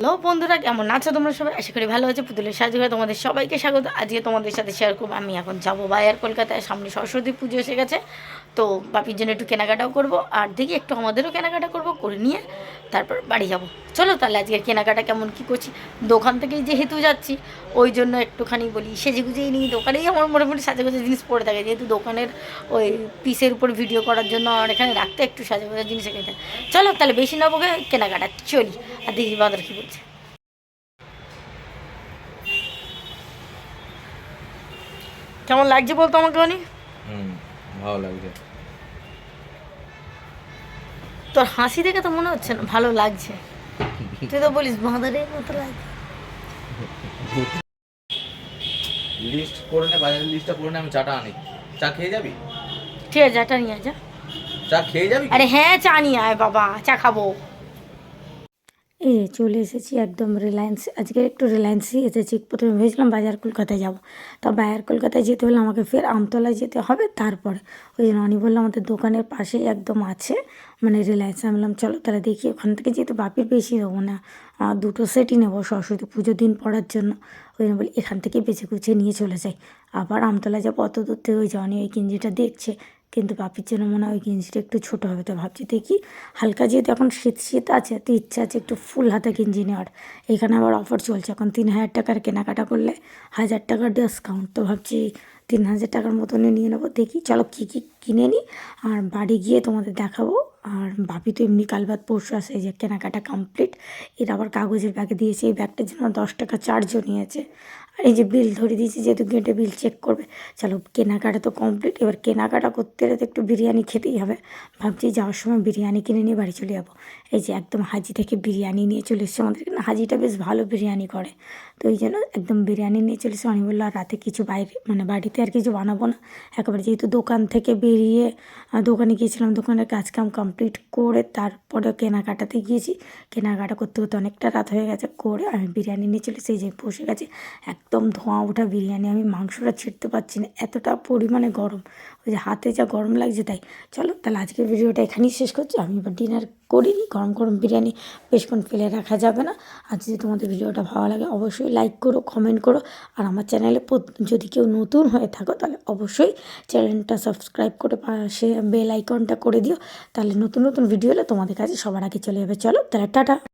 Hello বন্ধুরা, কেমন আছো তোমরা সবাই? আশা করি ভালো আছো। পুতুলের সাজঘরে তোমাদের সবাইকে স্বাগত। আজকে তোমাদের সাথে শেয়ার করবো আমি এখন যাবো বাইরে কলকাতায়। সামনে সরস্বতী পুজো এসে গেছে, তো বাপির জন্য একটু কেনাকাটাও করবো, আর দেখি একটু আমাদেরও কেনাকাটা করবো, করে নিয়ে তারপর বাড়ি যাব। চলো তাহলে আজকের কেনাকাটা কেমন কী করছি। দোকান থেকেই যেহেতু যাচ্ছি ওই জন্য একটুখানি বলি সেজে গুজেই নিই। দোকানেই আমার মোটামুটি সাজাগোজা জিনিস পড়ে থাকে, যেহেতু দোকানের ওই পিসের উপর ভিডিও করার জন্য আর এখানে রাখতে একটু সাজাগোজা জিনিস এখানে। চলো তাহলে বেশি নেবো কেনাকাটা, চলি। আর দেখি বাঁদর কী বলছে। কেমন লাগছে বলতো আমাকে অনেক? ভালো লাগছে। তোর হাসি দেখে তো মনে হচ্ছে না ভালো লাগছে। তুই তো বলিস বাঁদরের মতো লাগছে। লিস্ট করে নে, বাজারের লিস্টটা করে নে, আমি চাটা আনি। চা খেয়ে যাবি? ঠিক আছে, চাটা নিয়ে আয় যা। চা খেয়ে যাবি? আরে হ্যাঁ, চা নিয়ে আয় বাবা, চা খাবো। চলে এসেছি একদম রিলায়েন্স। আজকে একটু রিলায়েন্সই এসেছি। প্রথমে ভেবেছিলাম বাজার কলকাতায় যাব, তো বাজার কলকাতায় যেতে হলে আমাকে ফের আমতলায় যেতে হবে। তারপরে ওই জন্য অনি বললাম আমাদের দোকানের পাশেই একদম আছে মানে রিলায়েন্স। আমি বললাম চলো তাহলে দেখি ওখান থেকে, যেহেতু বাপির বেশি দেবো না, দুটো সেটই নেবো সরস্বতী পুজোর দিন পরার জন্য। ওই জন্য বলি এখান থেকে বেছে গুছিয়ে নিয়ে চলে যাই। আবার আমতলায় যাবো অত দূর থেকে, ওই যে অনি ওই গেঞ্জিটা দেখছে, কিন্তু বাপির জন্য মনে হয় ওই গেঞ্জিটা একটু ছোটো হবে। তো ভাবছি দেখি হালকা, যেহেতু এখন শীত শীত আছে, তো ইচ্ছা আছে একটু ফুল হাতা গেঞ্জি নেওয়ার। এখানে আবার অফার চলছে, এখন 3,000 টাকার কেনাকাটা করলে 1,000 টাকার ডিসকাউন্ট। তো ভাবছি 3,000 টাকার মতনই নিয়ে নেবো। দেখি চলো কী কী কিনে নিই, আর বাড়ি গিয়ে তোমাদের দেখাবো। আর ভাবি তো এমনি কাল বাদ পরশু আসে, এই যে কেনাকাটা কমপ্লিট। এর আবার কাগজের ব্যাগে দিয়েছে, এই ব্যাগটার জন্য 10 টাকা চার্জও নিয়েছে। আর এই যে বিল ধরে দিয়েছি, যেহেতু গেটে বিল চেক করবে। চলো কেনাকাটা তো কমপ্লিট, এবার কেনাকাটা করতে গেলে তো একটু বিরিয়ানি খেতেই হবে। ভাবছি যাওয়ার সময় বিরিয়ানি কিনে নিয়ে বাড়ি চলে যাবো। এই যে একদম হাজি থেকে বিরিয়ানি নিয়ে চলে এসেছে। আমাদের এখানে হাজিটা বেশ ভালো বিরিয়ানি করে, তো এই জন্য একদম বিরিয়ানি নিয়ে চলে এসে। অনেক বললো আর রাতে কিছু বাইরে মানে বাড়িতে আর কিছু বানাবো না, একেবারে যেহেতু দোকান থেকে বেরিয়ে দোকানে গিয়েছিলাম, দোকানের কাজকাম কমপ্লিট করে তারপরে কেনাকাটাতে গিয়েছি। কেনাকাটা করতে করতে অনেকটা রাত হয়ে গেছে, করে আমি বিরিয়ানি নিয়ে চলে সেই যে বসে গেছে। একদম ধোঁয়া ওঠা বিরিয়ানি, আমি মাংসটা ছিঁড়তে পারছি না, এতটা পরিমাণে গরম। ওই যে হাতে যা গরম লাগছে তাই। চলো তাহলে আজকের ভিডিওটা এখানেই শেষ করছি। আমি এবার ডিনার করিনি, গরম গরম বিরিয়ানি বেশক্ষণ ফেলে রাখা যাবে না। আর যদি তোমাদের ভিডিওটা ভালো লাগে অবশ্যই লাইক করো, কমেন্ট করো। আর আমার চ্যানেলে যদি কেউ নতুন হয়ে থাকো তাহলে অবশ্যই চ্যানেলটা সাবস্ক্রাইব করে পাশে বেল আইকনটা করে দিও, তাহলে নতুন নতুন ভিডিও হলে তোমাদের কাছে সবার আগে চলে যাবে। চলো তাহলে টাটা।